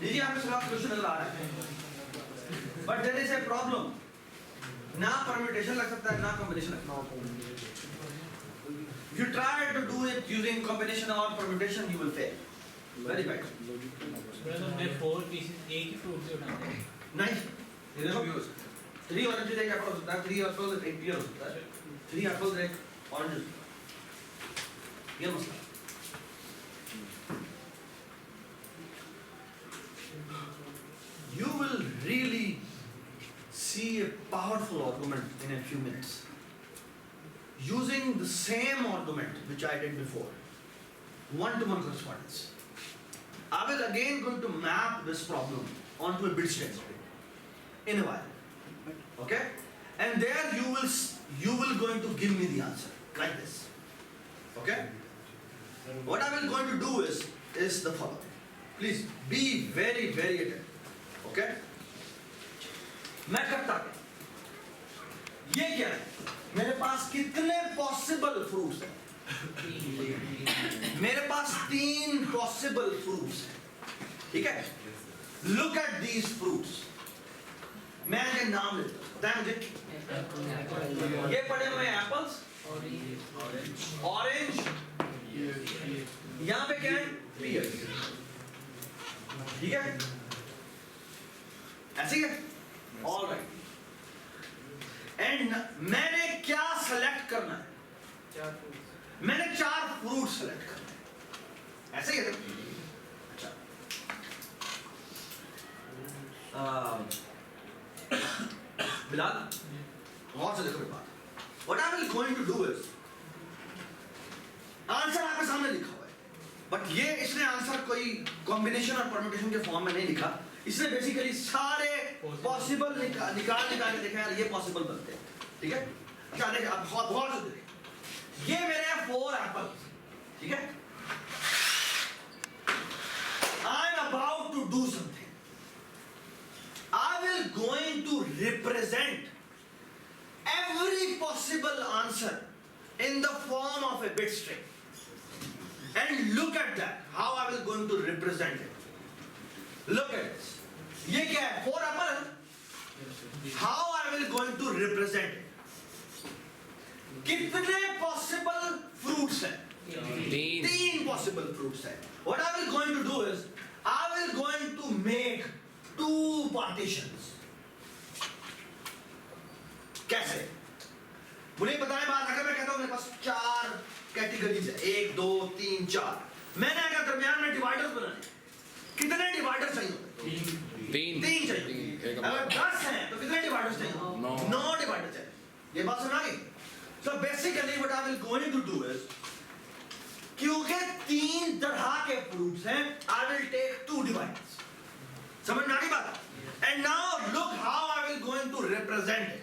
जी आपको सब क्वेश्चन नजर आ रहा है, but there is a problem, ना परम्यूटेशन लग सकता है ना कॉम्बिनेशन लग सकता है। If you try to do it using combination or permutation, you will fail. Very bad. मैं 4 पीसेस एक ही फ्रूट से उठाते हैं। नहीं, ये देखो 3 ऑरेंज एक एप्पल हो सकता है, 3 एप्पल एक पियर हो सकता है, 3 एप्पल एक ऑरेंज हो सकता है। ये मसला। You will really see a powerful argument in a few minutes using the same argument which I did before, one-to-one correspondence. I will again going to map this problem onto a bit string in a while, okay? And there you will going to give me the answer like this, okay? What I will going to do is the following. Please be very very attentive. Okay मैं करता हूं, ये क्या है, मेरे पास कितने possible fruits हैं, मेरे पास 3 पॉसिबल फ्रूट्स हैं, ठीक है? लुक एट दीज फ्रूट्स, मैं इनके नाम लेता हूं, बताएं मुझे। ये पड़े हुए हैं एप्पल्स, ऑरेंज, यहां पे क्या है, पियर, ठीक है? ऐसे ही है, ऑल राइट। एंड मैंने क्या सेलेक्ट करना है, मैंने 4 फ्रूट सेलेक्ट करना है, ऐसे ही है। अच्छा, बिलाल गौर से देखो मेरी बात। What I will going to do is, answer आपके सामने लिखा हुआ है, बट ये इसने आंसर कोई कॉम्बिनेशन और परम्यूटेशन के फॉर्म में नहीं लिखा, इसने बेसिकली सारे पॉसिबल निकाल के देखा यार ये पॉसिबल बनते हैं, ठीक है? क्या देखें आप गौर से देखें, ये मेरे 4 एप्पल, ठीक है? I am about to do something, I will going to represent every possible answer in the form of a bit string, and look at that, how I will going to represent it. Look at this, ये क्या है, 4 Apple, how I will going to represent it. कितने possible fruits हैं, 3 possible fruits हैं. What I will going to do is I will going to make 2 partitions. कैसे, मुझे बताएं बात, अगर मैं कहता हूं मेरे पास 4 कैटेगरीज है, 1 2 3 4, मैंने अगर दरमियान में डिवाइडर्स बनाने, कितने डिवाइडर्स चाहिए होते हैं, 3 चाहिए। अगर 10 हैं तो कितने डिवाइडर्स चाहिए, 9 डिवाइडर्स चाहिए। ये बात सुना गई? So basically what I will going to do is, क्योंकि 3 तरह के फ्रूट्स हैं, आई विल टेक 2 डिवाइडर्स। समझ में आ गई बात? And now look how I will going to represent it.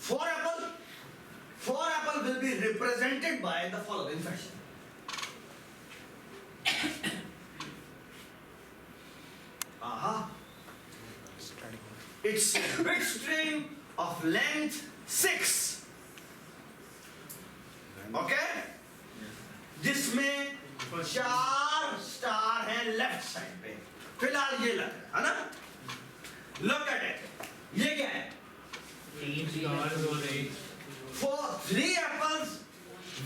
4 apple will be represented by the following fashion. Aha. It's a bit string of length 6. Okay? जिसमें 4 star हैं left side पे, फिलहाल ये लग रहा है ना? Look at it. ये क्या है? 3 stars और 1 For 3 apples,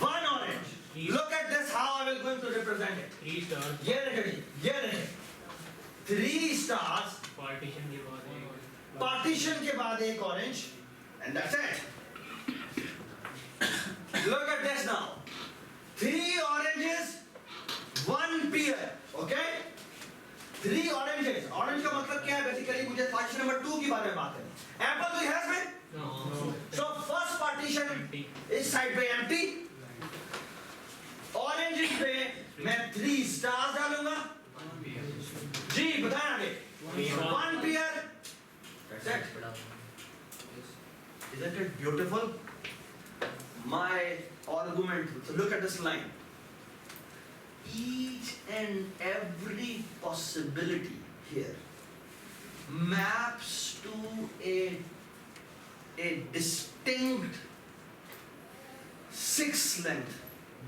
1 orange. Look at this, how I will going to represent it. 3 stars, ये देखें, ये देखें, 3 stars, पार्टीशन के बाद एक, partition के बाद एक orange, and that's it. Look at this now. 3 oranges, 1 pear. Okay? 3 oranges. Orange का मतलब क्या है? Basically मुझे partition number 2 के बारे में बात है. Apple कोई है इसमें? no, So first partition empty, इस side पे empty. Oranges पे मैं 3 stars डालूंगा. जी बताएं आगे. 1 pear. That's it. Isn't it beautiful? My argument. So look at this line. Each and every possibility here maps to a distinct 6 length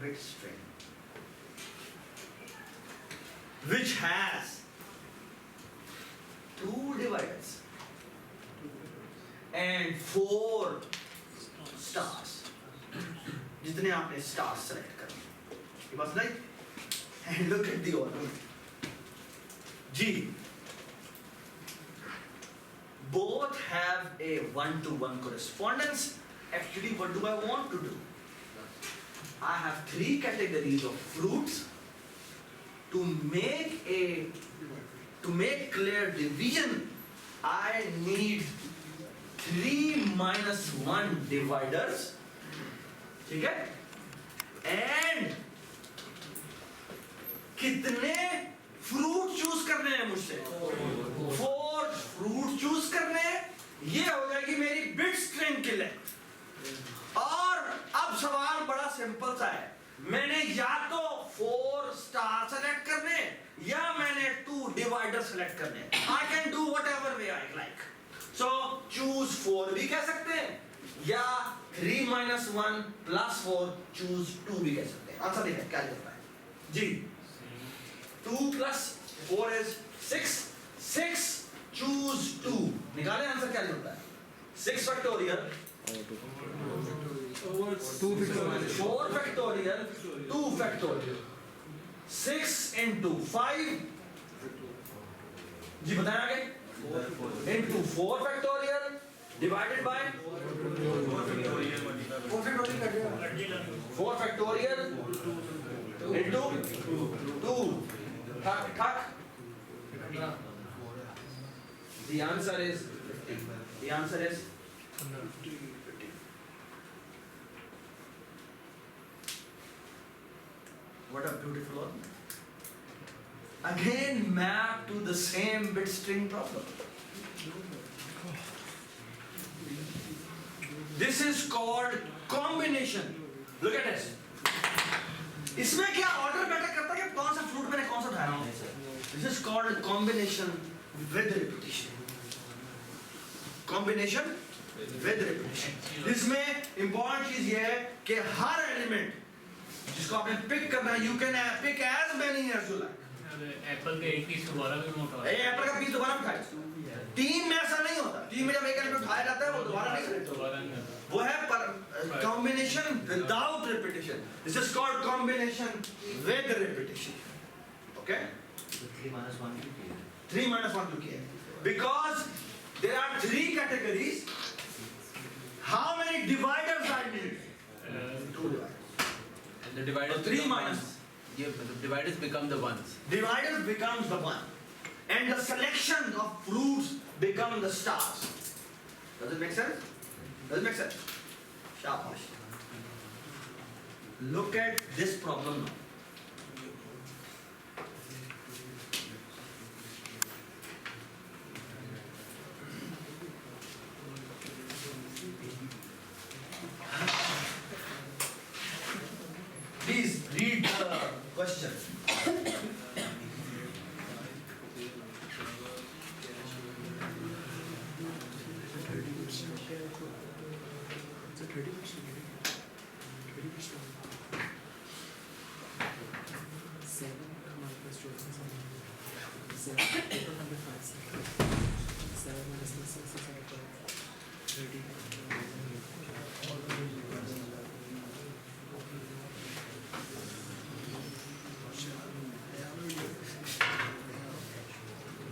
bit string. which has 2 dividers and 4 stars. जितने आपने stars select कर, you must like and look at the order. G. Both have a 1-to-1 correspondence. Actually, what do I want to do? I have 3 categories of fruits. To make clear division, I need 3 minus 1 dividers. ठीक है? And कितने fruit choose करने हैं मुझसे? 4 fruit choose करने हैं. ये हो जाएगी मेरी बिट स्ट्रिंग की लेंथ. और अब सवाल बड़ा सिंपल सा है. मैंने या तो 4 स्टार सेलेक्ट करने या मैंने 2 डिवाइडर सेलेक्ट करने. I can do what ever way I like. So choose 4 भी कह सकते हैं या 3 minus 1 plus 4 चूज 2 भी कह सकते हैं. आंसर देखिए क्या लिखा है जी. 2 plus 4 is 6. 6 choose 2. निकालें आंसर क्या लिखता है. 6 factorial 4 factorial 2 factorial 6 into 5 जी बताएं आगे. into 4 factorial divided by 4 factorial into 2. Thak. The answer is 50. The answer is 50. What a beautiful one. Again map to the same bit string problem. This is called combination. Look at this. इसमें क्या order matter करता है कि कौन सा fruit मैंने कौन सा उठाया हूं. This is called combination with repetition. Combination with repetition. इसमें important चीज ये है कि हर एलिमेंट जिसको आपने पिक करना है, you can pick as many as you like. Apple के एक पीस दोबारा भी उठाया. एप्पल का पीस दोबारा उठाया. टीम में ऐसा नहीं होता. टीम में जब एक एलिमेंट उठाया जाता है वो दोबारा नहीं होता. वो है combination without repetition. This is called combination with repetition. Okay? 3 minus 1 क्यों किया? 3 minus 1 क्यों किया? Because there are 3 categories. How many dividers I need? 2 dividers. And the dividers So 3 become minus. ones. Yeah, but the dividers become the ones. Dividers becomes the 1. And the selection of fruits become the stars. Does it make sense? Does it make sense? Shabash. Look at this problem now. Please read the question.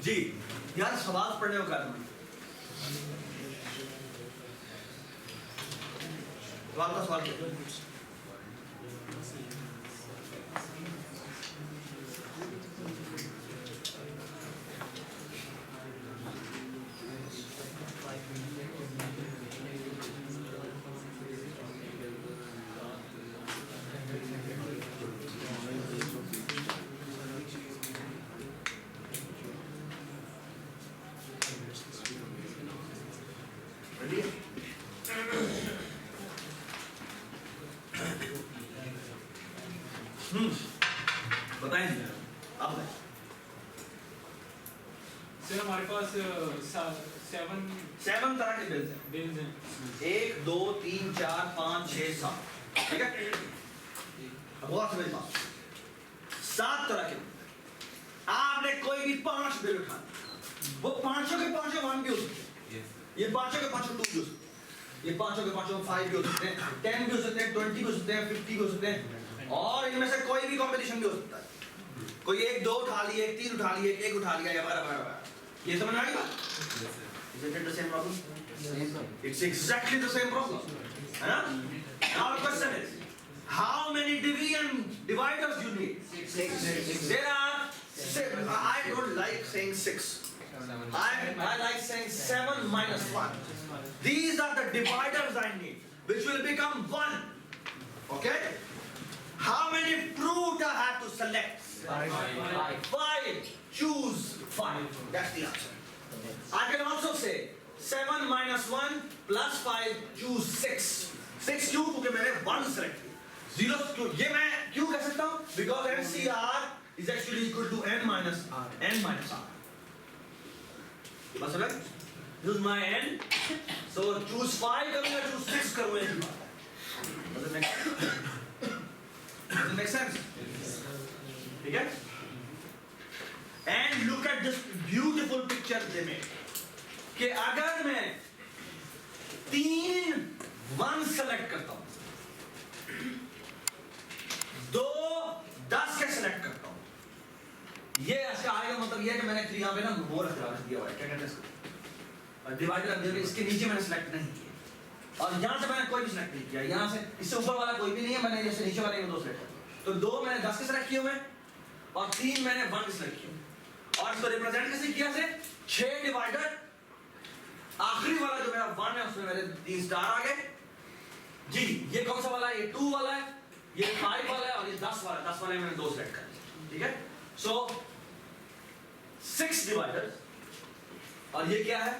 जी यार सवाल पढ़ने को कारण सवाल का सवाल क्या बताएं आप बताएं. सर हमारे पास 7 तरह के बिल्स हैं. बिल्स हैं. 1 2 3 4 5 6 7. ठीक है. अब बहुत समझ पाओ 7 तरह के. आपने कोई भी 5 बिल उठाए, वो 500 के 500 1 भी हो सकते हैं, ये 500 के 500 2 भी हो सकते हैं, ये 500 के 500 5 भी हो सकते हैं, 10 भी हो सकते हैं, 20 भी हो सकते हैं, 50 भी हो सकते हैं, और इनमें से कोई भी कॉम्बिनेशन भी हो सकता है। कोई 1 2 उठा लिए, 1 3 उठा लिए, 1 उठा लिया, या बारह। ये समझ में आ गई बात? Isn't it the same problem? It's exactly the same problem. है ना? Now the question is, how many dividers you need? 6. There are 6. I don't like saying 6. I like saying 7 minus 1. These are the dividers I need, which will become 1. Okay? How many fruit I have to select? 5. Choose 5. That's the answer. I can also say 7 minus 1 plus 5, choose 6. 6 क्यों? क्योंकि मैंने 1 select किया. 0 क्यों? ये मैं क्यों कह सकता हूँ? Because NCR is actually equal to n minus r. बस अलग? This is my n. So choose 5 करूँगा, choose 6 करूँगा. Does it make sense? ठीक है? And look at this beautiful picture they made. कि अगर मैं 3 1 select करता हूँ, 2 10 के select करता हूँ, ये ऐसे आएगा, मतलब ये कि मैंने 3 यहाँ पे ना मोर दिया हुआ है, क्या कहते हैं इसको, डिवाइडर अंदर इसके नीचे मैंने select नहीं किया, और यहाँ से मैंने कोई भी select नहीं किया, यहाँ से इससे ऊपर वाला कोई भी नहीं है, मैंने जैसे नीचे वाले 2 select किया, तो 2 मैंने 10 के select किए हुए और 3 मैंने 1 के select किए, और इसको रिप्रेजेंट कैसे किया से 6 डिवाइडर, आखिरी वाला जो मेरा 1 है उसमें मेरे 3 स्टार आ गए जी। ये कौन सा वाला है? ये 2 वाला है, ये 5 वाला है, और ये 10 वाला है। 10 वाले मैंने 2 सेलेक्ट कर दिए, ठीक है। सो 6 डिवाइडर्स, और ये क्या है?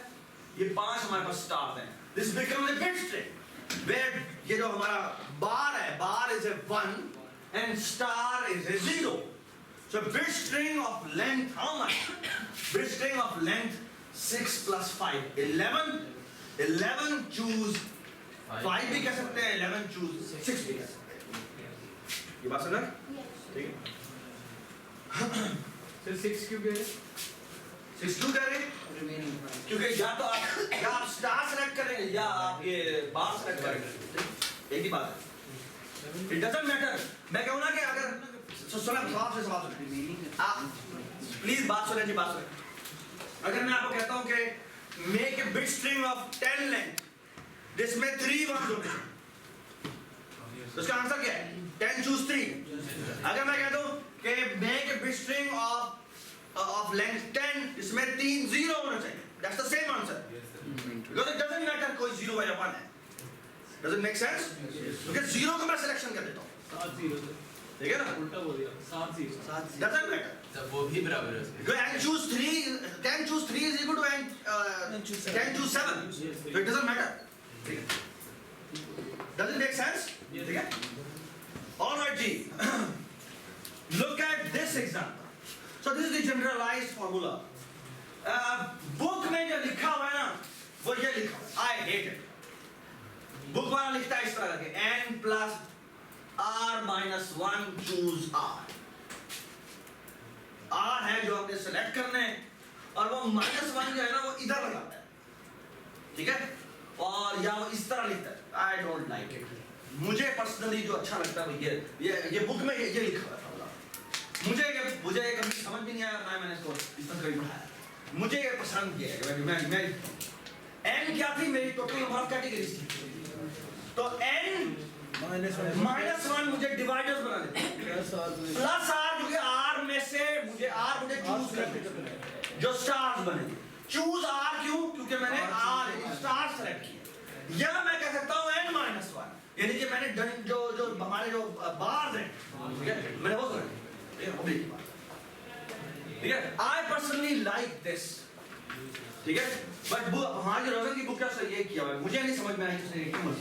ये 5 हमारे पास स्टार्स हैं। This becomes a bit string where ये जो हमारा बार है, bar is a 1 and star is a 0. So bit string of length, how much? Bit string of length 6 plus 5, 11. 11 choose 5 भी कह सकते हैं, 11 choose 6 भी कह सकते हैं. ये बात समझ? ठीक है. सर 6 क्यों कह रहे? 6 क्यों कह रहे? क्योंकि या तो आप स्टार सेलेक्ट करेंगे या आप ये बार सेलेक्ट करेंगे. एक ही बात है. It doesn't matter. मैं कहूँ ना कि अगर सुना सवाल से सवाल आप प्लीज बात सुने जी, बात सुने. अगर मैं आपको कहता हूँ कि make a bit string of 10 length जिसमें 3 1 होते हैं, तो इसका आंसर क्या है? 10 choose 3. अगर मैं कहता हूँ कि make a bit string of length 10 जिसमें 3 0 होना चाहिए, that's the same answer, because it doesn't matter कोई 0 या 1 है. Does it make sense? क्योंकि 0 को मैं सिलेक्शन कर देता हूँ, 7 0 ठीक है ना? उल्टा बोल दिया, 7 0 डजंट मैटर. सब वो भी बराबर है उसके. And choose 3, 10 choose 3 is equal to 10 choose 7. So it doesn't matter. Does it make sense? Okay? All right, G. Look at this example. So this is the generalized formula. Book में जो लिखा हुआ है ना, वो ये लिखा हुआ है. I hate it. Book वाला लिखता है इस तरह के n plus r minus 1 choose r. R है जो आपने सेलेक्ट करना है, और वो -1 जो है ना वो इधर लगाता है, ठीक है, और या वो इस तरह लिखता है. I don't like it. मुझे पर्सनली जो अच्छा लगता है वो ये बुक में ये लिखा हुआ है. मुझे ये कभी समझ भी नहीं आया, ना मैंने इसको इस तरह कभी पढ़ाया. मुझे ये पसंद किया है. मैं n क्या थी मेरी टोटल नंबर ऑफ कैटेगरीज थी, तो n -1 मुझे डिवाइडर्स बना देते हैं, प्लस r क्योंकि r में से मुझे चूज करने जो स्टार्स बनेंगे. चूज r क्यों? क्योंकि मैंने r स्टार सेलेक्ट किया. या मैं कह सकता हूँ n -1, यानी कि मैंने जो हमारे जो बार्स हैं, ठीक है, मैंने वो सेलेक्ट किया. ठीक है. आई पर्सनली लाइक दिस, ठीक है, बट हमारी रोजन की बुक का सही ये किया हुआ है. मुझे नहीं समझ में आई किसने क्यों मत.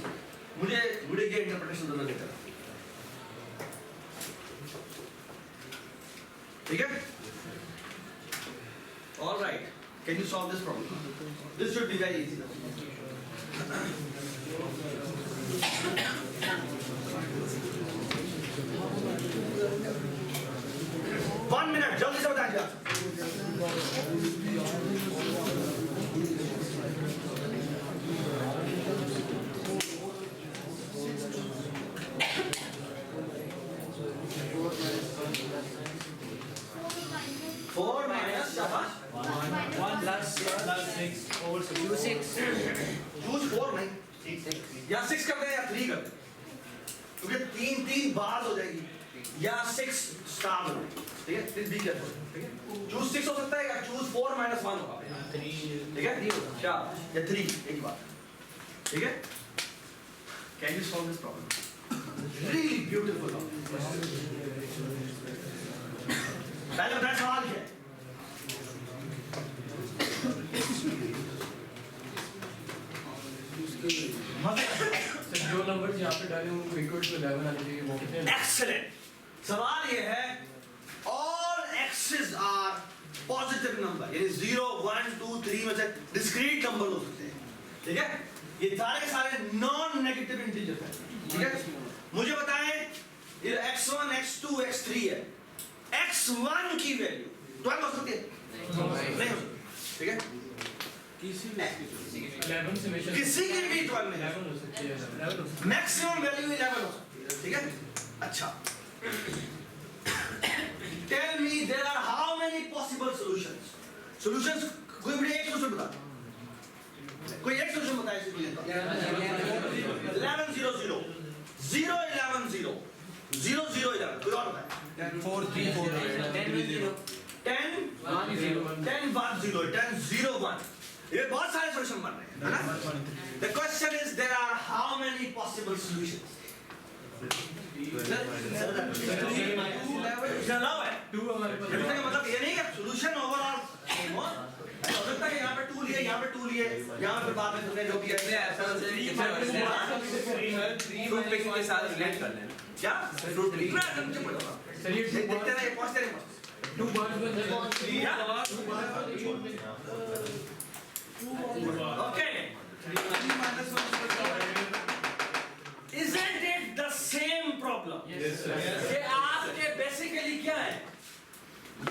मुझे ये इंटरप्रिटेशन दोनों देता है, ठीक है. All right, can you solve this problem? This should be very easy. 1 minute. जल्दी से बताइए आप। Four minus one plus 6 over 6 choose four नहीं, या सिक्स कर दे या थ्री कर दे, क्योंकि तीन तीन बार हो जाएगी, या सिक्स स्टार हो जाएगी, ठीक है? फिर बी कर दो, ठीक है? चूज सिक्स हो सकता है या चूज फोर माइनस वन होगा, 3 ठीक है? क्या या थ्री, एक ही बात, ठीक है? Can you solve this problem? Really beautiful. पहले बताया सवाल क्या है? जो नंबर यहाँ पे डाले उनको इक्वल टू 11 आने चाहिए वो कितने हैं? एक्सीलेंट। सवाल ये है all x's are positive number, यानी 0 1 2 3 में से डिस्क्रीट नंबर हो सकते हैं, ठीक है? ये सारे के सारे नॉन नेगेटिव इंटीजर है, ठीक है? मुझे बताएं ये x1 x2 x3 है, x1 की वैल्यू 12 हो सकती है? नहीं हो सकती, ठीक है? 11 से मेजर किसी की भी 12 नहीं, 11 हो सकती है 11 हो सकती मैक्सिमम वैल्यू 11 हो सकती है, ठीक है? अच्छा, tell me there are how many possible solutions? Solutions कोई भी एक सॉल्यूशन बता, कोई एक सॉल्यूशन बताए इसे, 11 0 0 0 11 0 0 0 11, कोई और बताए? 4 3 4 10 0 10 1 0 10 1 0 10 0 1, ये बहुत सारे सॉल्यूशन बन रहे हैं, है ना? The question is there are how many possible solutions? Love है 2 हमारे पास कहने का मतलब ये नहीं कि सॉल्यूशन ओवरऑल सेम हो, हो सकता है यहाँ पे 2 लिए, यहाँ पे 2 लिए, यहाँ पे बाद में तुमने जो किया फ्रूट पिकिंग के साथ रिलेट कर लेना। क्या फ्रूट चलिए देखते रहिए, पहुंचते रहिए। 2 बार Okay. Isn't it the same problem? Yes, sir. ये आपके बेसिकली क्या है?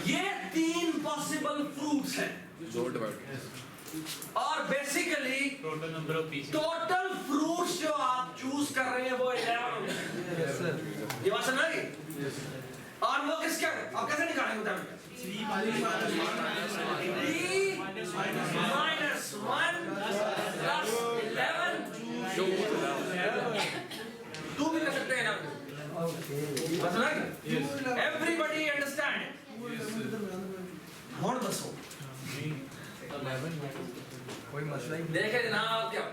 ये 3 पॉसिबल फ्रूट्स हैं और basically total number of pieces total fruits जो आप चूज कर रहे हैं वो 11 होंगे। ये बात समझ आई? और वो किसका है? आप कैसे निकालेंगे बताइए? 3 minus 1 plus 11 2 भी कर सकते हैं ना? बात समझ आई? Everybody understand? और दसो कोई मसला ही देखे जनाब क्या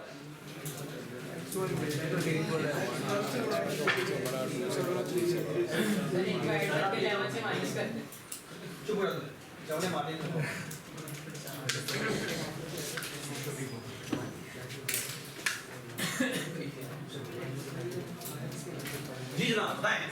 चुप रहो जवने मारने तो जी जनाब बताएं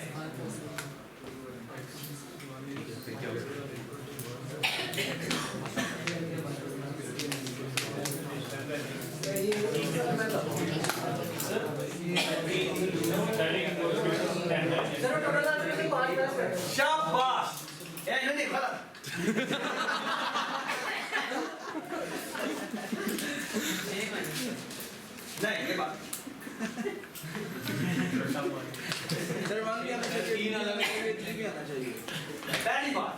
शाबाश ये नहीं गलत नहीं ये बात सर वन भी आना चाहिए, 3 आना चाहिए, 3 भी आना चाहिए। पहली बात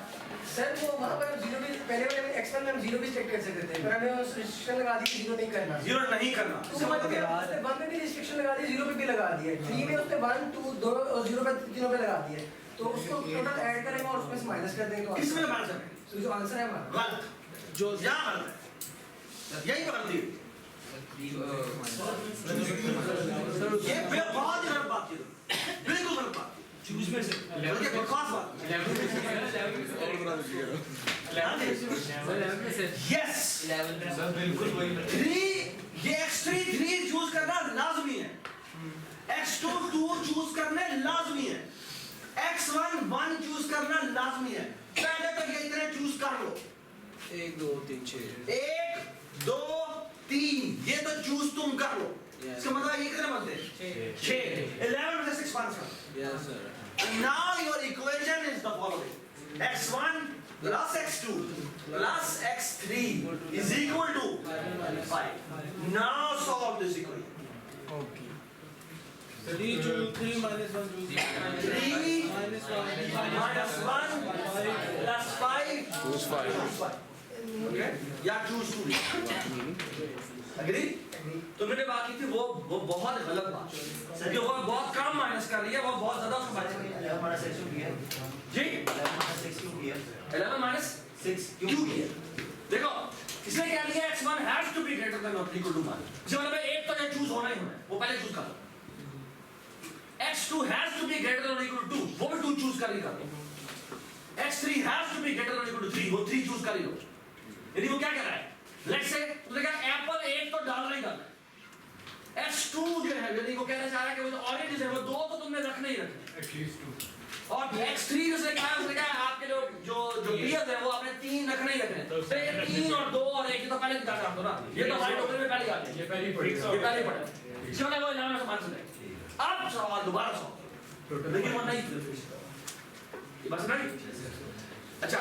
सर वो वहाँ पर जीरो भी पहले वाले में एक्स में हम जीरो भी चेक कर सकते थे, पर हमें रिस्ट्रिक्शन लगा दी जीरो नहीं करना। जीरो नहीं करना तो उसने 1 में भी रिस्ट्रिक्शन लगा दी, 0 पे भी लगा दिया, 3 में उसने 1 2 2 और 0 पे तीनों पे लगा दिया, तो उसको टोटल ऐड करेंगे और उसमें से माइनस कर देंगे। किसमें माइनस करेंगे? तो जो आंसर है हमारा गलत जो यहाँ गलत है यही गलती है ये बहुत ही गलत बात है बिल्कुल गलत बात चूज में से बल्कि बकवास बात 11 यस सर बिल्कुल वही 3 ये x3 3 चूज करना लाजमी है, x2 2 चूज करने लाजमी है, x1 1 चूज करना लाजमी है। पहले तो ये इतने चूज कर लो 1 2 3 6 1 2 3 ये तो चूज तुम कर लो, इसका मतलब ये कितने बनते हैं 6 11 में से 6 माइनस कर। Yes sir Now your equation is the following: x1 plus x2 plus x3 is equal to 5. Now solve this equation. Okay. 3 choose 3 minus 1 choose 3 minus 1 minus 1 plus 5 Choose 5. okay या choose 2 agree तो मैंने बात की थी वो बहुत गलत बात है कि वो बहुत कम माइनस कर रही है वो बहुत ज्यादा उसको माइनस कर रही है हमारा सेक्शन किया जी 11 माइनस 6 क्यों किया देखो इसने क्या लिया x1 has to be greater than और इक्वल टू 1 इसका मतलब है एक तो ये चूज होना ही होना है वो पहले चूज कर लो x2 has to be greater than or equal to 2 वो भी 2 चूज कर ही कर लो x3 has to be greater than or equal to 3 वो 3 चूज कर ही लो यदि वो क्या कर रहा है लेट्स से तो देखा एप्पल एक तो डालना ही डालना है x2 जो है यदि वो कहना चाह रहा है कि वो जो ऑरेंज है वो दो तो तुमने रखने ही रखने एटलीस्ट 2 और x3 जिसने कहा उसने कहा आपके जो पीएस है वो आपने 3 रखने ही रखने तो ये 3 और 2 और 1 तो पहले निकाल दो ना ये तो हमारे टोकरी में पहले आ गया ये पहली पड़ी ये पहले पड़ा इसमें वो नाम से मान सकते अब सवाल दोबारा सॉल्व लेकिन वो नहीं ये बस नहीं अच्छा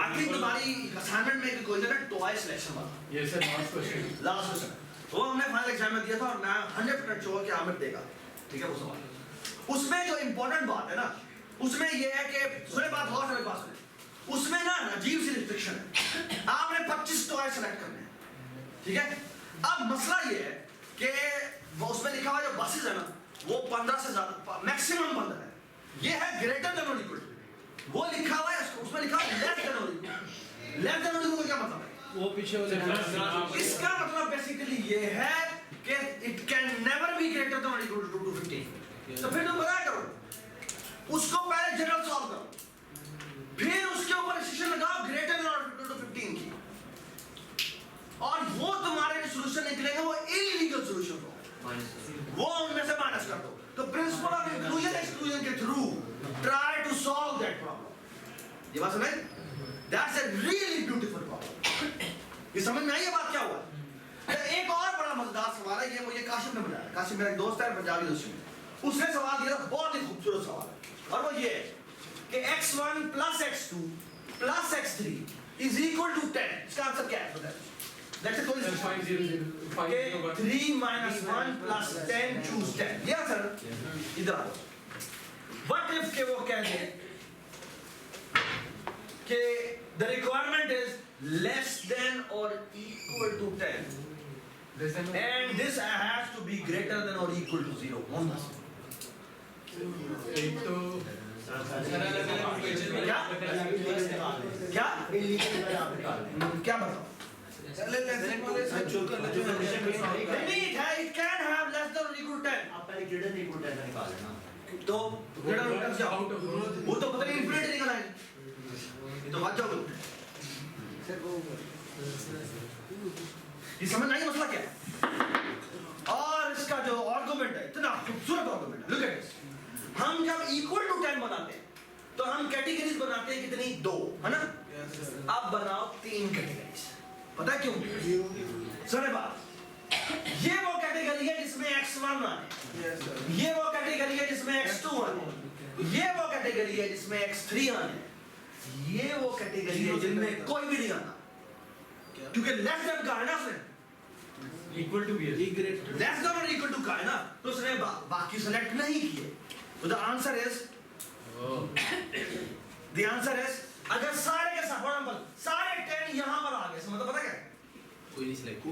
आखिरी तुम्हारी असाइनमेंट में कोई ना टॉय सिलेक्शन वाला ये सर लास्ट क्वेश्चन वो हमने फाइनल एग्जाम में दिया था और मैं 100% श्योर कि आमिर देगा ठीक है वो सवाल उसमें जो इंपॉर्टेंट बात है ना उसमें ये है कि सुने बात और मेरे पास में उसमें ना अजीब सी रिस्ट्रिक्शन है आपने 25 टॉय सेलेक्ट करने हैं ठीक है अब मसला ये है कि वो उसमें लिखा हुआ जो बसेस है ना वो 15 से ज्यादा मैक्सिमम 15 है ये है ग्रेटर देन और इक्वल वो लिखा हुआ है उसमें लिखा है लेस देन और इक्वल लेस देन और इक्वल क्या मतलब है वो पीछे वाले इसका मतलब बेसिकली ये है कि it can never be greater than और इक्वल टू 250 तो फिर तुम क्या करो उसको पहले जनरल सॉल्व करो फिर उसके ऊपर डिसीजन लगाओ ग्रेटर देन और इक्वल टू 15 की और वो तुम्हारे जो सॉल्यूशन निकलेंगे वो इलीगल सॉल्यूशन होगा वो उनमें से माइनस कर दो तो प्रिंसिपल ऑफ इंक्लूजन एक्सक्लूजन के through try to solve that problem ये बात समझ that's a really beautiful problem ये समझ में आई ये बात क्या हुआ एक और बड़ा मजेदार सवाल है ये मुझे काशिफ ने बताया काशिफ मेरा एक दोस्त है पंजाबी दोस्त उसने सवाल दिया बहुत ही खूबसूरत सवाल है और वो ये कि x1 plus x2 plus x3 is equal to 10 इसका आंसर क्या है बताइए That's a coincidence. 5 0 3 minus 1 plus 10 choose 10. Yeah, sir. इधर आओ. What if के वो कह दे कि the requirement is less than or equal to 10 and this has to be greater than or equal to 0. कौन सा? एक तो क्या? क्या बताओ? नहीं है it can have less than or equal to 10 आप पहले ग्रेटर देन इक्वल 10 का निकाल लेना तो ग्रेटर रूट से आउट वो तो पता नहीं इन्फिनिटी निकल आएगा तो बात जाओ ये समझ नहीं मसला क्या है और इसका जो आर्गुमेंट है इतना खूबसूरत आर्गुमेंट है लुक एट दिस हम जब इक्वल टू 10 बनाते हैं तो हम कैटेगरीज बनाते हैं कितनी दो है ना अब बनाओ तीन कैटेगरीज पता है क्यों सर बात ये वो कैटेगरी है जिसमें x1 आने ये वो कैटेगरी है जिसमें x2 आने ये वो कैटेगरी है जिसमें x3 आने ये वो कैटेगरी है जिनमें कोई भी नहीं आना क्योंकि लेस देन का है ना उसने equal to be less than और इक्वल टू का है ना तो उसने बाकी सेलेक्ट नहीं किए तो द आंसर इज अगर सारे के सारे सारे 10 यहां पर आ गए मतलब पता क्या कोई नहीं सिलेक्ट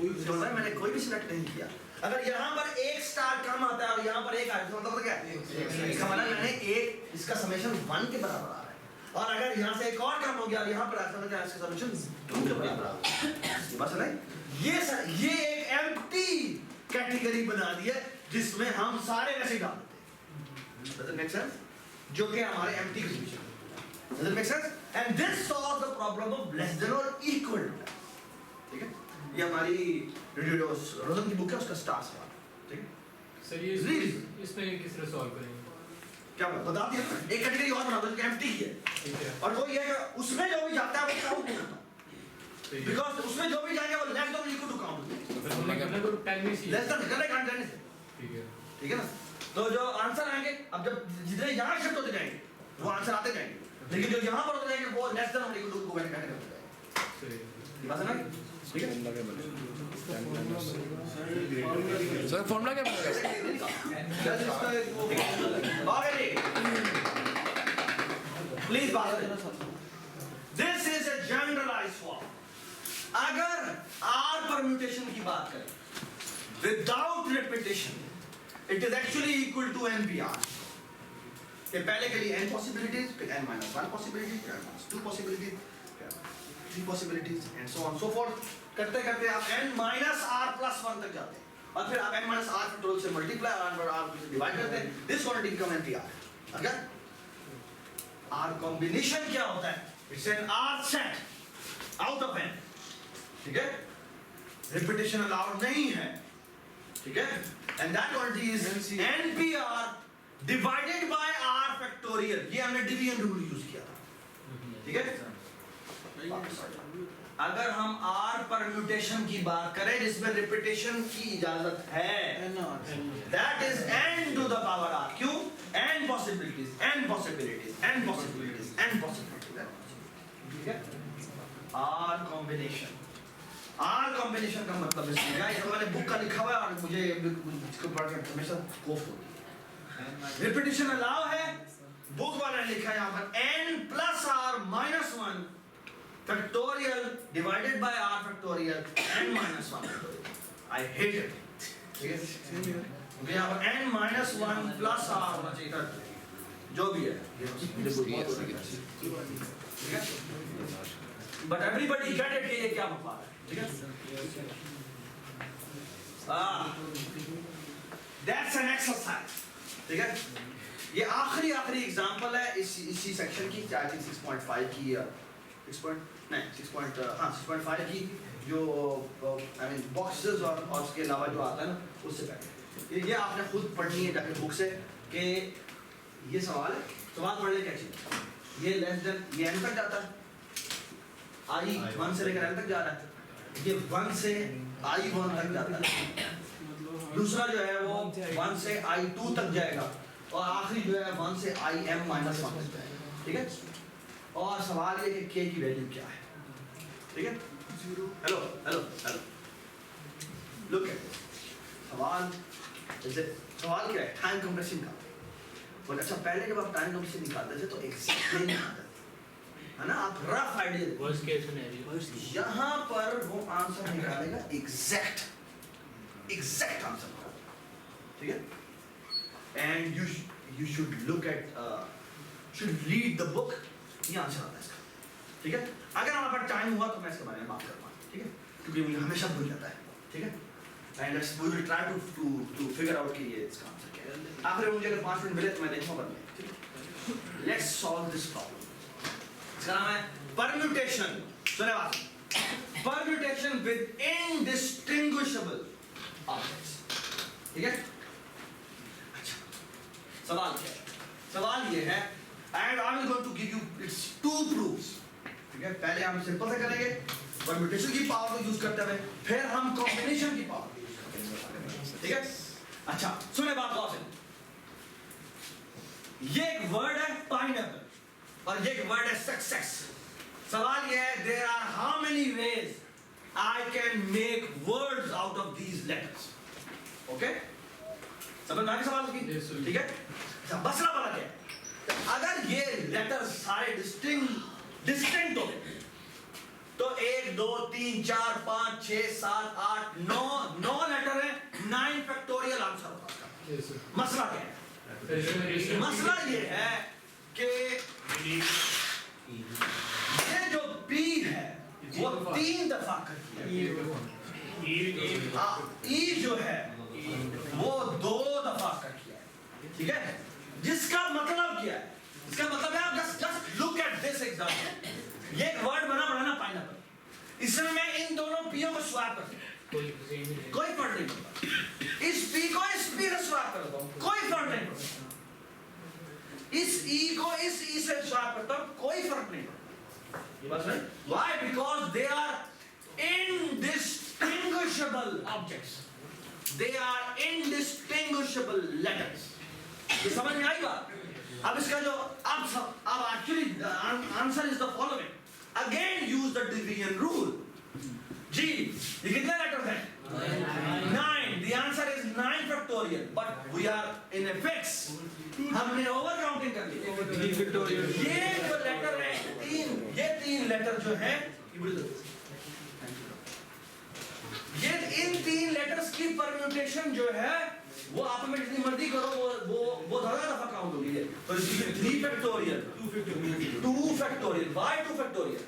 मैंने कोई भी सिलेक्ट नहीं किया अगर यहाँ पर एक स्टार कम आता है और यहाँ पर एक आता है मतलब क्या है इसका मतलब मैंने एक इसका समेशन 1 के बराबर आ रहा है और अगर यहाँ से एक और कम हो गया और यहाँ पर आता है इसका समेशन 2 के बराबर आ रहा है बस नहीं ये एक एम्प्टी कैटेगरी बना दी है जिसमें हम सारे वैसे ही डाल देते हैं does it make sense जो कि हमारे एम्प्टी का solution does it make sense and this solves the problem of less than or equal to ठीक है ये हमारी रोजन की बुक है उसका स्टार सवाल ठीक है सर ये Really? इसमें किस तरह सॉल्व करेंगे क्या बता दिया ना एक कैटेगरी और बना दो जो एम्प्टी है ठीक है और वो ये है कि उसमें जो भी जाता है वो काउंट नहीं होता बिकॉज़ उसमें जो भी जाएगा वो less than equal to count तो फिर हमने करना तो 10 में सी लेस देन करने का करने से ठीक है ठीक है ना तो जो आंसर आएंगे अब जब जितने यहां शिफ्ट होते जाएंगे वो आंसर आते जाएंगे लेकिन जो यहाँ पर होता है कि वो लेस देन और इक्वल टू को कैसे करते हैं, ये बात है ना, ठीक है? सर फॉर्मूला क्या बनेगा? प्लीज बात this is a generalized form. अगर आर परम्यूटेशन की बात करें without repetition it is actually equal to NPR। ये पहले के लिए n पॉसिबिलिटीज, फिर n minus 1 पॉसिबिलिटी, फिर n minus 2 possibility, 3 possibilities and so on so forth करते करते आप n minus r plus 1 तक जाते हैं और फिर आप n minus r फैक्टोरियल से मल्टीप्लाई और r से डिवाइड करते हैं, दिस क्वांटिटी बिकम NPR। अगर r कॉम्बिनेशन क्या होता है? It's an r set out of n, ठीक है? रिपीटेशन अलाउड नहीं है, ठीक है? And that quantity is NPR divided by r factorial. ये हमने डिवीजन रूल यूज किया था, ठीक है? अगर हम r परम्यूटेशन की बात करें जिसमें रिपीटेशन की इजाजत है, that is n to the power r। क्यों? n possibilities, n possibilities, n possibilities, n possibilities, ठीक है? r कॉम्बिनेशन, r कॉम्बिनेशन का मतलब इसमें है, ये तो मैंने बुक का लिखा हुआ है और मुझे इसको पढ़कर हमेशा कोफ होती है। रिपीटेशन अलाउ है, बुक वाला ने लिखा है यहाँ पर n plus r minus 1 factorial divided by r factorial n minus 1 factorial। I hate it, ठीक है? मुझे यहाँ पर n minus 1 plus r होना चाहिए था, जो भी है, ठीक है? But everybody get it कि ये क्या मतलब है, ठीक है? That's an exercise, ठीक है? ये आखिरी एग्जांपल है इसी सेक्शन की, आई थिंक 6.5 की, 6.5 की, जो आई मीन बॉक्सेस और उसके अलावा जो आता है ना उससे पहले ये आपने खुद पढ़नी है जाके बुक से कि ये सवाल है, सवाल पढ़ ले क्या चाहिए, ये लेस देन, ये n तक जाता है, i 1 से लेकर n तक जा रहा है, ये 1 से i1 तक जाता है, दूसरा जो है वो 1 से i2 तक जाएगा और आखिरी जो है 1 से im minus 1 तक जाएगा, ठीक है? और सवाल ये कि k की वैल्यू क्या है, ठीक है? Hello hello hello, look at सवाल, जैसे सवाल क्या है? टाइम कंप्रेशन का। बट अच्छा, पहले जब आप टाइम कंप्रेशन निकालते थे तो एग्जैक्ट नहीं निकालते थे, है ना? आप rough idea, worst case scenario, यहाँ पर वो आंसर निकालेगा एग्जैक्ट आंसर, ठीक है? And you should look at, should read the book, ये आंसर आता है इसका, ठीक है? अगर हमारे पास टाइम हुआ तो मैं इसके बारे में बात करूँगा, ठीक है? क्योंकि मुझे हमेशा भूल जाता है, ठीक है? And we will try to figure out कि ये इसका आंसर क्या है। आखिर मुझे अगर 5 मिनट मिले तो मैं देखूँगा बन गया, ठीक है? Let's solve this problem. इसका नाम है परम्यूटेशन। सुने बात, परम्यूटेशन विद इनडिस्टिंग्विशेबल ऑब्जेक्ट्स, ठीक है? अच्छा, सवाल क्या है? सवाल ये है, and I will going to give you its 2 proofs, ठीक है? पहले हम सिंपल से करेंगे परम्यूटेशन की पावर को यूज करते हुए, फिर हम कॉम्बिनेशन की पावर को यूज करेंगे, ठीक है? अच्छा सुने बात गौर से, ये एक वर्ड है पाइनएप्पल और ये एक वर्ड है सक्सेस। सवाल ये है, there are how many ways I can make words out of these letters, okay? समझ में आ गया सवाल की, ठीक है? अच्छा, मसला पता क्या है? अगर ये लेटर्स सारे डिस्टिंक्ट हो तो 1 2 3 4 5 6 7 8 9 लेटर है, 9 फैक्टोरियल आंसर होगा। मसला क्या है? मसला ये है कि ये जो P है वो 3 दफा करती है, E जो है वो 2 दफा करती है, ठीक है? जिसका मतलब क्या है? इसका मतलब है, आप just look at this example. ये एक वर्ड बना पाइनएप्पल, इसमें मैं इन दोनों पीओ को स्वैप कर दूं, कोई फर्क नहीं पड़ता। इस पी को इस पी से स्वैप कर दूं, कोई फर्क नहीं पड़ता। इस ई को इस ई से स्वैप करता हूं, कोई फर्क नहीं पड़ता। ये बात है, why? Because they are indistinguishable objects, they are indistinguishable letters. ये समझ में आई बात? अब इसका जो अब actually answer is the following. Again use the division rule. जी ये कितने लेटर्स हैं? 9. The answer is 9 factorial. But we are in a fix. हमने ओवर काउंटिंग कर ली. ये जो लेटर है ये 3 लेटर जो है ये इन 3 लेटर्स की परम्यूटेशन जो है वो आप में जितनी मर्जी करो वो ज्यादा दफा काउंट होगी. तो 3 factorial 2 factorial why 2 factorial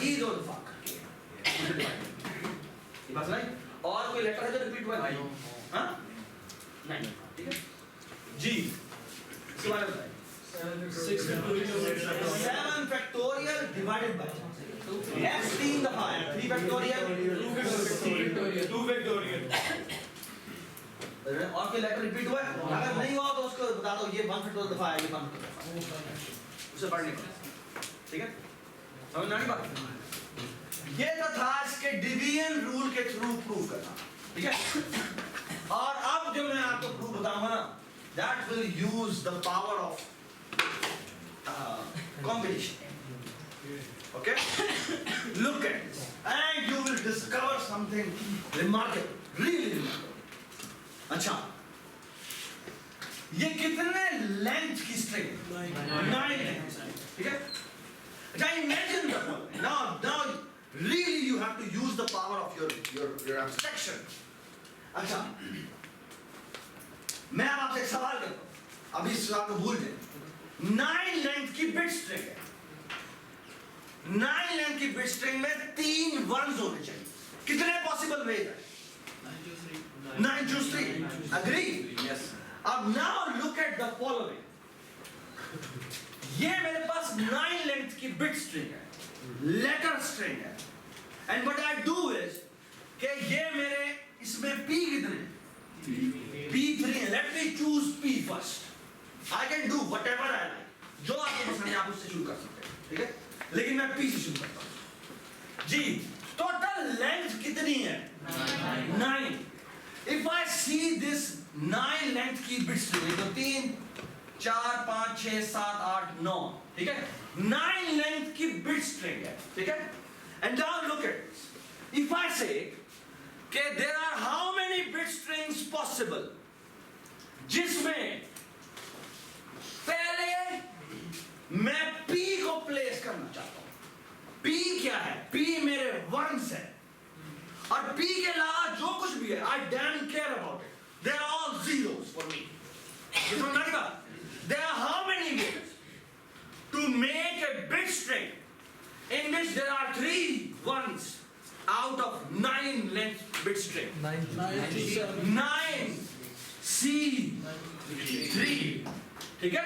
e दो दफा ये बात नहीं. और कोई लेटर है जो रिपीट हुआ नहीं? हाँ नहीं. ठीक है जी इसके बारे में बताइए. 7 फैक्टोरियल डिवाइडेड बाय x 3 दफा है. 3 फैक्टोरियल 2 फैक्टोरियल. और कोई लेटर रिपीट हुआ है? अगर नहीं हुआ तो उसको बता दो ये 1 फैक्टोरियल दफा है, ये 1 फैक्टोरियल उसे पढ़ने का. ठीक है समझ में आ गई बात? ये तो था इसके डिवीजन रूल के थ्रू प्रूव करना. ठीक है और अब जो मैं आपको प्रूव बताऊंगा ना that will use the power of combination. Okay? Look at this and you will discover something remarkable, really remarkable. अच्छा ये कितने लेंथ की स्ट्रिंग? 9 लेंथ. ठीक है अच्छा imagine the following. Now really you have to use the power of your abstraction. अच्छा मैं अब आपसे एक सवाल करता हूं, अभी इस सवाल को भूल जाए. 9 लेंथ की बिट स्ट्रिंग है. 9 लेंथ की बिट स्ट्रिंग में 3 वंस होने चाहिए. कितने पॉसिबल वेज है? 9 choose 3. Agree? Yes. अब now look at the following. ये मेरे पास 9 लेंथ की बिट स्ट्रिंग है, लेटर स्ट्रिंग है. And what I do is कि ये मेरे इसमें p कितने? p3. Let me choose p first. I can do whatever I like. जो आपको पसंद है आप उससे शुरू कर सकते हैं. ठीक है लेकिन मैं p से शुरू करता हूं. जी टोटल लेंथ कितनी है? 9. If I see this 9 length की बिट स्ट्रिंग तो 3 4 5 6 7 8 9. ठीक है 9 लेंथ की बिट स्ट्रिंग है. ठीक है and now look at this. If I say कि there are how many bit strings possible जिसमें पहले मैं p को प्लेस करना चाहता हूं. p क्या है? p मेरे वंस है और p के अलावा जो कुछ भी है I don't care about it. They are all zeros for me. You know what? There are how many ways to make a bit string in which there are 3 ones out of 9 length bit string. 9 C3. ठीक है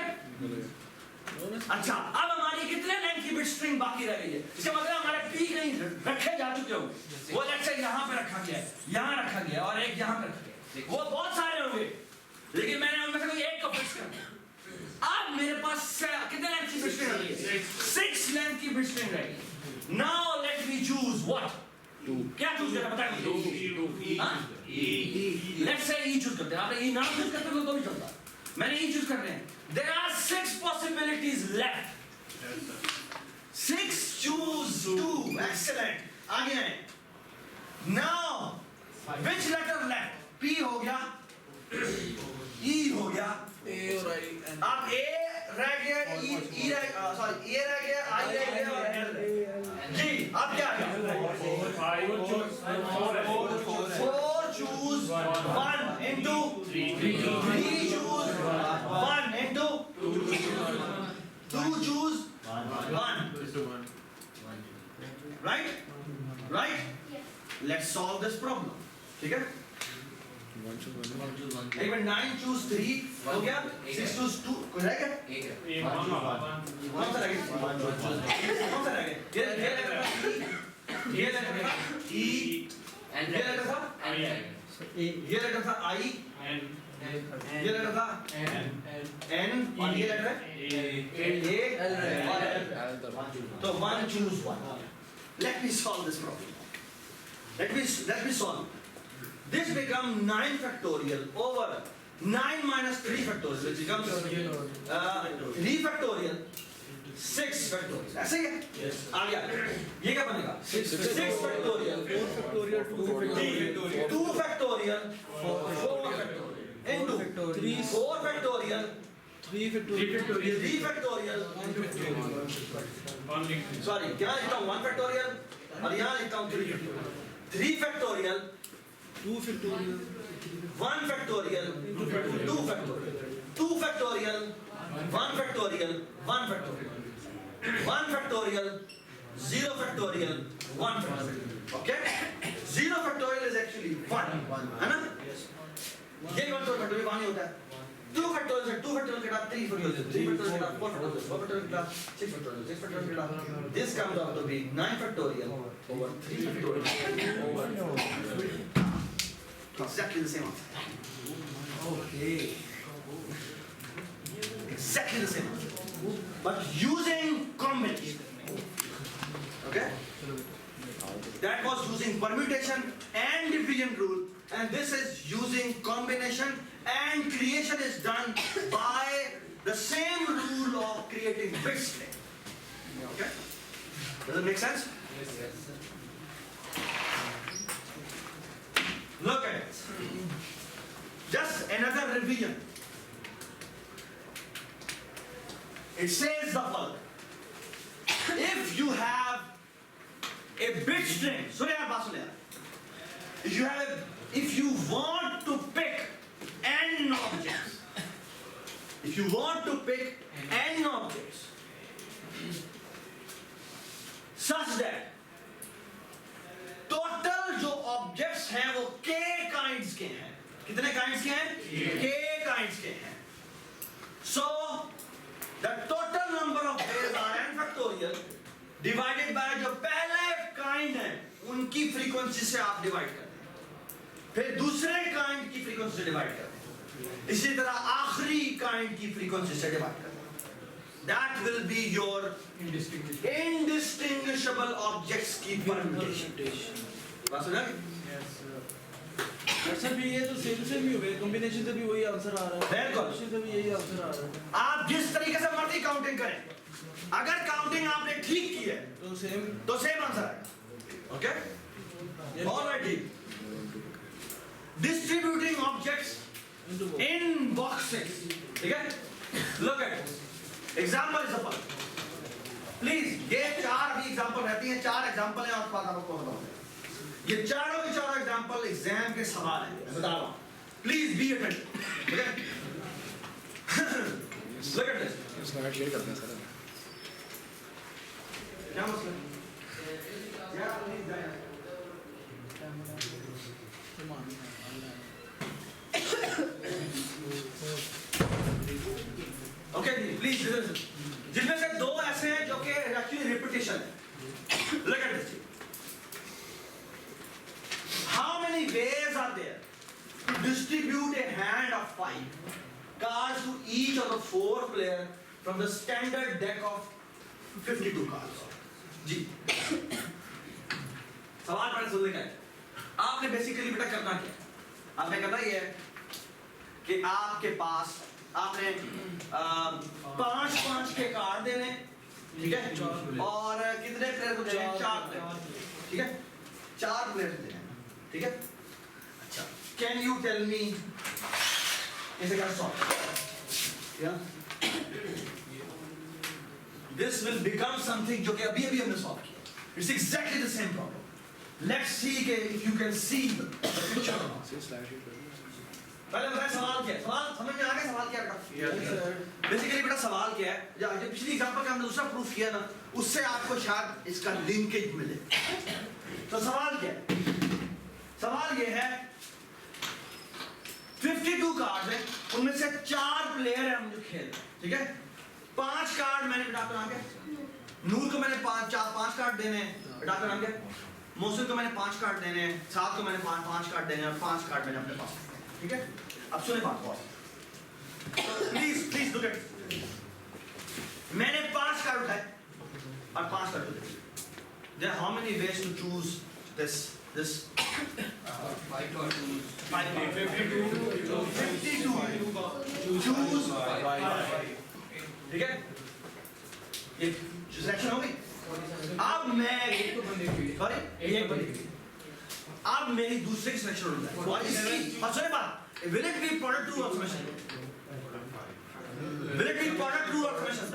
अच्छा अब हमारी कितने length की bit string बाकी रह गई है? इसका मतलब हमारे p कहीं रखे जा चुके होंगे. वो लेट्स से यहाँ पे रखा गया है, यहाँ रखा गया और एक यहाँ पे रखा गया. वो बहुत सारे होंगे लेकिन मैंने उनमें से कोई एक को फिक्स कर दिया. अब मेरे पास कितने लेंथ की बिट स्ट्रिंग रही है? 6 लेंथ की बिट स्ट्रिंग रही है. Now let me choose what? क्या चूज करना बताइए? लेट्स से e चूज करते हैं. आपने e ना चूज करते तो भी चलता. मैंने e चूज कर रहे हैं. There are 6 possibilities left. 6 choose 2. Excellent. आगे आए. Now, which letter left? P हो गया, E हो गया. अब A रह गया, E रह गया, sorry A रह गया, I रह गया और L रह गया. जी, अब क्या है? 4 choose 1 into 3 choose 1 into 2 choose 1. Right? Let's solve this problem. ठीक है? एक मिनट 9 choose 3 हो गया, 6 choose 2 कुछ रह गया? कौन सा रह गया? कौन सा रह गया? ये लेटर था E, ये लेटर था I, ये लेटर था I, ये लेटर था N और ये लेटर है A और L. तो 1 choose 1. Let me solve this problem. Let me solve. This become 9 factorial over 9 minus 3 factorial, which becomes 3 factorial, 6 factorial. ऐसे ही है? आ गया। ये क्या बनेगा? 6 factorial, 4 factorial, 2 factorial, 2 factorial, 4 factorial, into 4 factorial, 3 factorial, 3 factorial, sorry, क्या लिखता हूँ 1 factorial और यहाँ लिखता हूँ 3 factorial. 3 factorial, 2 factorial, 1 factorial, 2 factorial, 2 factorial, 1 factorial, 1 factorial, 1 factorial, 0 factorial, 1 factorial. Okay? 0 factorial is actually 1, है ना? यही 1 factorial 1 ही होता है. 2 factorial से 2 factorial के बाद 3 factorial, 3 factorial के बाद 4 factorial, 4 factorial के बाद 6 factorial, 6 factorial के बाद this comes out to be 9 factorial over 3 factorial over exactly the same answer. Okay. Exactly the same answer. But using combination. Okay? That was using permutation and division rule, and this is using combination, and creation is done by the same rule of creating bit string. Okay? Does it make sense? Look at it. Just another revision. It says the following. If you have a bit string, if you want to pick n objects, such that total जो objects हैं वो k kinds के हैं. कितने kinds के हैं? k kinds के हैं. So the total number of ways are n factorial divided by जो पहले kind है उनकी frequency से आप divide करते हैं. फिर दूसरे kind की frequency से divide करते हैं. इसी तरह आखिरी kind की frequency से divide करते हैं. That will be your indistinguishable objects की permutation. बात समझ गए? सर भी ये तो सेम सेम ही हो गए, कॉम्बिनेशन से भी वही आंसर आ रहा है, बिल्कुल। कॉम्बिनेशन से भी यही आंसर आ रहा है, आप जिस तरीके से मर्जी काउंटिंग करें, अगर काउंटिंग आपने ठीक की है तो सेम तो सेम आंसर आएगा. Okay? Alright. Distributing objects in boxes. ठीक है? Look at example is the following. Please ये 4 अभी एग्जांपल रहती हैं, 4 एग्जांपल हैं और बाद आपको बताऊंगा. ये चारों के चारों एग्जांपल एग्जाम के सवाल हैं, मैं बता रहा हूं. Please be attentive. Okay? Look at this. Slide share करते हैं सर. क्या मसला है? यार प्लीज जाइए. ओके प्लीज जिनमें से 2 ऐसे हैं जो कि एक्चुअली रिपीटेशन है. Look at this. How many ways are there to distribute a hand of 5 cards to each of the 4 players from the standard deck of 52 cards? जी. सवाल पहले सुनने का है. आपने बेसिकली बेटा करना क्या है? आपने करना ये है कि आपके पास आपने 5 के कार्ड देने, ठीक है? और कितने प्लेयर को देने? 4 प्लेयर. ठीक है? 4 प्लेयर देने. ठीक है? अच्छा. Can you tell me इसे कैसे solve? Yeah. This will become something जो कि अभी हमने सॉल्व किया. It's exactly the same problem. Let's see if you can see the picture or not. पहले बताएं सवाल क्या है? सवाल समझ में आ गया? सवाल क्या है बेटा? बेसिकली बेटा सवाल क्या है? जो पिछली एग्जांपल का हमने दूसरा प्रूफ किया ना, उससे आपको शायद इसका लिंकेज मिले. तो सवाल क्या है? सवाल ये है 52 कार्ड है, उनमें से 4 प्लेयर हैं हम जो खेल रहे हैं. ठीक है? 5 कार्ड मैंने बेटा आपको नाम क्या? नूर को मैंने 5 कार्ड देने हैं. बेटा आपका नाम क्या? मोहसिन को मैंने 5 कार्ड देने हैं. साथ को मैंने 5 कार्ड देने हैं और 5 कार्ड मैंने अपने पास. ठीक है? अब सुने बात बहुत. Please look at. मैंने 5 कार्ड उठाए और 5 कार्ड उठाए. There are how many ways to choose this choose 5. ठीक है, ये सिलेक्शन हो गई। अब मैं सॉरी एक बंदे अब मेरी दूसरे की सिलेक्शन हो जाए और इसकी और सुनिए बात, will it be product to और submission? Will it be product to और सबमिशन?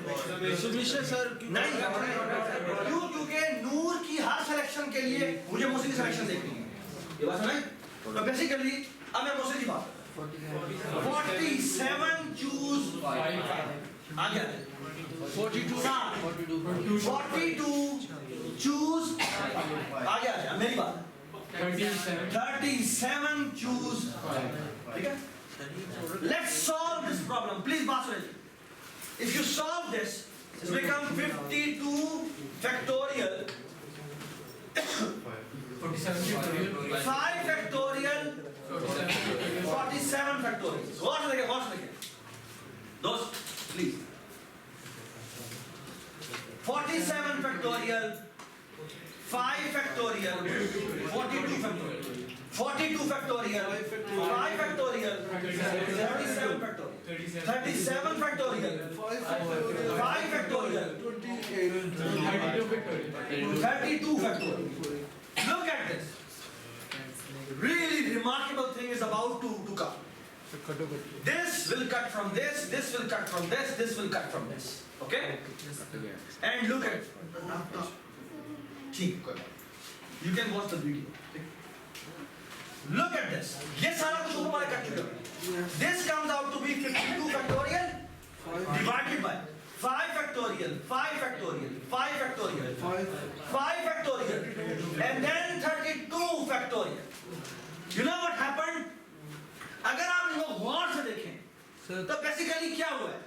सबमिशन सर नहीं, क्यों? क्योंकि नूर की हर सिलेक्शन के लिए मुझे मोसी की सिलेक्शन देखनी है, ये बात समझ? तो बेसिकली अब मैं मोसी की बात 47 चूज 5 आ गया, 42 चूज आ गया, मेरी बात 37 चूज, ठीक है। Let's solve this problem, please बात सुनिए। If you solve this, it's become 52 factorial 5 factorial 47 factorial। गौर से देखिए दोस्त please. 47 factorial 5 factorial 42 factorial 42 factorial 5 factorial 37 factorial 37 factorial 5 factorial 32 factorial। Look at this, really remarkable thing is about to come. This will cut from this, this will cut from this, this will cut from this, okay? And look at ठीक, you can watch the video. Look at this, ये सारा कुछ ऊपर वाले cut चुका है। This comes out to be 52 factorial divided by 5 factorial 5 factorial 5 factorial 5 factorial and then 32 factorial। You know what happened? अगर आप इनको गौर से देखें तो बेसिकली क्या हुआ है,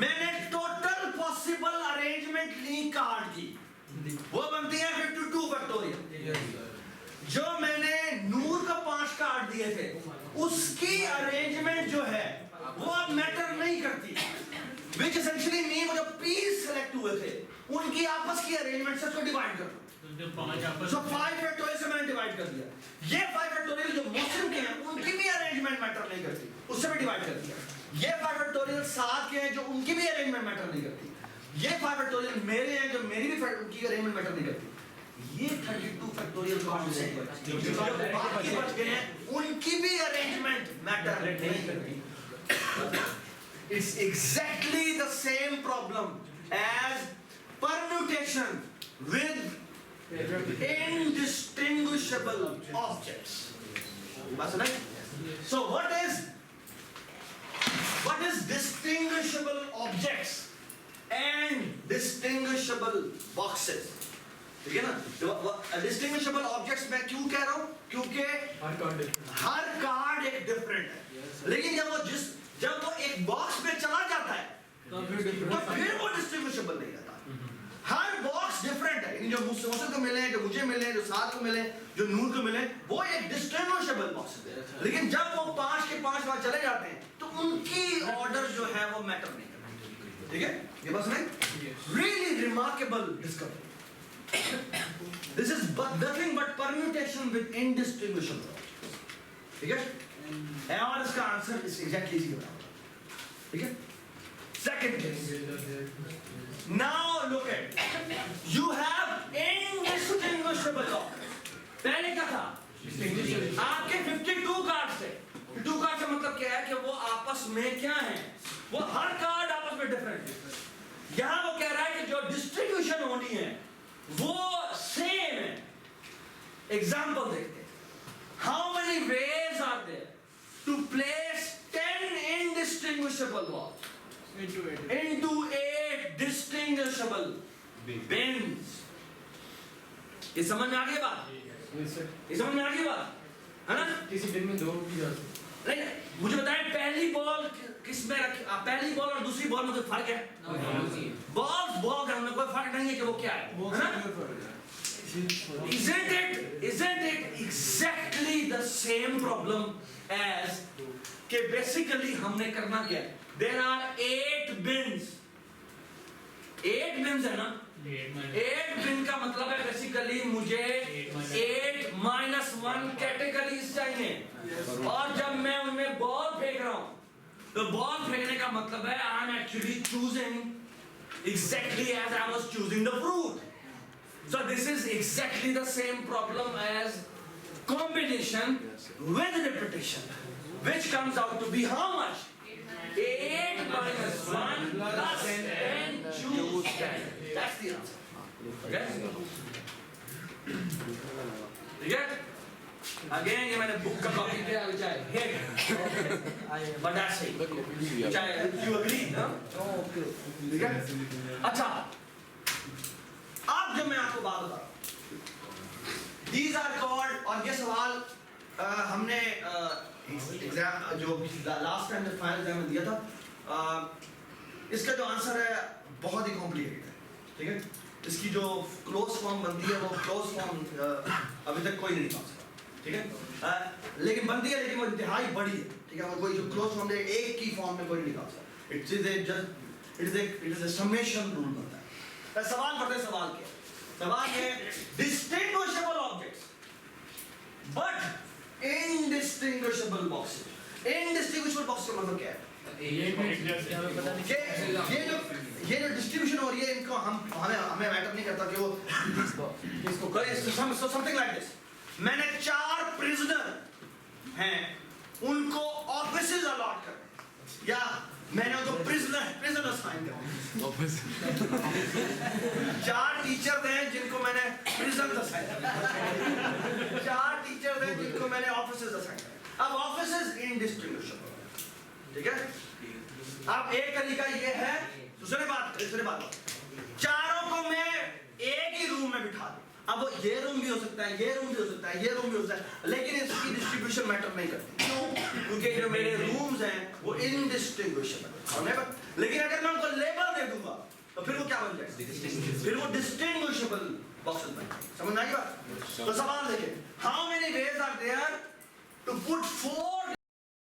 मैंने टोटल पॉसिबल अरेंजमेंट ली कार्ड की, वो बनती है 52 फैक्टोरियल। जो मैंने नूर का 5 कार्ड दिए थे उसकी अरेंजमेंट जो है वो अब मैटर नहीं करती, which essentially mean वो जो पीस सेलेक्ट हुए थे उनकी आपस की अरेंजमेंट से उसको डिवाइड कर दो। So 5 फैक्टोरियल से मैंने डिवाइड कर दिया, ये 5 फैक्टोरियल जो मोशन के हैं उनकी भी अरेंजमेंट मैटर नहीं करती, उससे भी डिवाइड कर दिया। ये 5 फैक्टोरियल 7 के हैं जो उनकी भी अरेंजमेंट मैटर नहीं करती, ये 5 फैक्टोरियल मेरे हैं जो मेरी भी उनकी अरेंजमेंट मैटर नहीं करती। ये 32 फैक्टोरियल कौन से जो बाकी बच गए हैं उनकी भी अरेंजमेंट मैटर नहीं करती। It's exactly the same problem as permutation with indistinguishable objects. So what is distinguishable objects and distinguishable boxes? ठीक है ना, डिस्टिंग्विशेबल ऑब्जेक्ट्स मैं क्यों कह रहा हूँ, क्योंकि हर कार्ड एक डिफरेंट है, लेकिन जब वो एक बॉक्स में चला जाता है तो फिर वो डिस्टिंग्विशेबल नहीं रहता। हर बॉक्स डिफरेंट है, जो मुझसे को मिले, जो मुझे मिले, जो साथ को मिले, जो नूर को मिले, वो एक डिस्टिंग्विशेबल बॉक्स है। लेकिन जब वो 5 के 5 बार चले जाते हैं तो उनकी ऑर्डर जो है वो मैटर नहीं करती। ठीक है, ये बस नहीं, really remarkable discovery. This is nothing but permutation with indistinguishable objects. ठीक है, और इसका आंसर इस एग्जैक्टली इसी के बराबर। ठीक है, second case, now look at, you have indistinguishable objects। पहले क्या था, आपके 52 कार्ड से, 52 कार्ड से मतलब क्या है कि वो आपस में क्या है, वो हर कार्ड आपस में डिफरेंट है। यहां वो कह रहा है कि जो डिस्ट्रीब्यूशन होनी है वो सेम है। एग्जाम्पल देखते हैं, how many ways are there to place 10 indistinguishable balls into 8 distinguishable bins। ये समझ में आ गई बात, ये समझ में आ गई बात है ना। किसी दिन में 2 भी जा सकते। नहीं, मुझे बताएं पहली बॉल किस में रख, पहली बॉल और दूसरी बॉल में कोई फर्क है? बॉल का में कोई फर्क नहीं है कि वो क्या है। Isn't it exactly the same problem as कि basically हमने करना क्या है? There are 8 bins 8 बिन्स है ना, 8 बिन का मतलब है बेसिकली मुझे 8 माइनस 1 कैटेगरीज चाहिए, और जब मैं उनमें बॉल फेंक रहा हूं तो बॉल फेंकने का मतलब है I am actually choosing exactly as I was choosing the fruit. So this is exactly the same problem as combination with repetition, which comes out to be how much? 8 minus 1 plus 10 choose 10. That's the answer. Okay? ठीक है? Again ये मैंने book का copy किया which I hate. But that's it. Which you agree, ना? ठीक है? अच्छा. अब जब मैं आपको बात बता रहा हूं, these are called, और ये सवाल हमने एग्जाम जो लास्ट टाइम जब फाइनल एग्जाम में दिया था, इसका जो आंसर है बहुत ही कॉम्प्लिकेटेड है. ठीक है, इसकी जो क्लोज फॉर्म बनती है वो क्लोज फॉर्म अभी तक कोई नहीं निकाल सका. ठीक है, लेकिन बनती है, लेकिन वो इंतहाई बड़ी है. ठीक है, वो कोई जो क्लोज फॉर्म है एक की फॉर्म में कोई नहीं निकाल सकता. It is a summation rule बनता है. सवाल पढ़ते हैं, सवाल क्या? सवाल है distinguishable objects but indistinguishable boxes. Indistinguishable box का मतलब क्या है? ये जो डिस्ट्रीब्यूशन हो रही है, इनको हमें मैटर नहीं करता कि वो किसको समथिंग लाइक दिस. मैंने 4 प्रिजनर हैं, उनको ऑफिसेज अलॉट कर, या मैंने उनको प्रिजनर असाइन कर. 4 टीचर हैं जिनको मैंने प्रिजनर असाइन कर, 4 टीचर हैं जिनको मैंने ऑफिसेज असाइन कर. अब ऑफिसेज इनडिस्टिंग्विशेबल. ठीक है, अब एक तरीका ये है, दूसरे बात चारों को मैं एक ही रूम में बिठा दूं. अब ये रूम भी हो सकता है, ये रूम भी हो सकता है, ये रूम भी हो सकता है, लेकिन इसकी डिस्ट्रीब्यूशन मैटर नहीं करती. क्यों? क्योंकि जो मेरे रूम्स हैं वो इनडिस्टिंग्विशेबल है. लेकिन अगर मैं उनको लेबल दे दूंगा तो फिर वो क्या बन जाएगा? फिर वो डिस्टिंग्विशेबल बॉक्सेस बन जाएंगे. समझ में आई बात? तो सवाल देखें, how many ways are there to put 4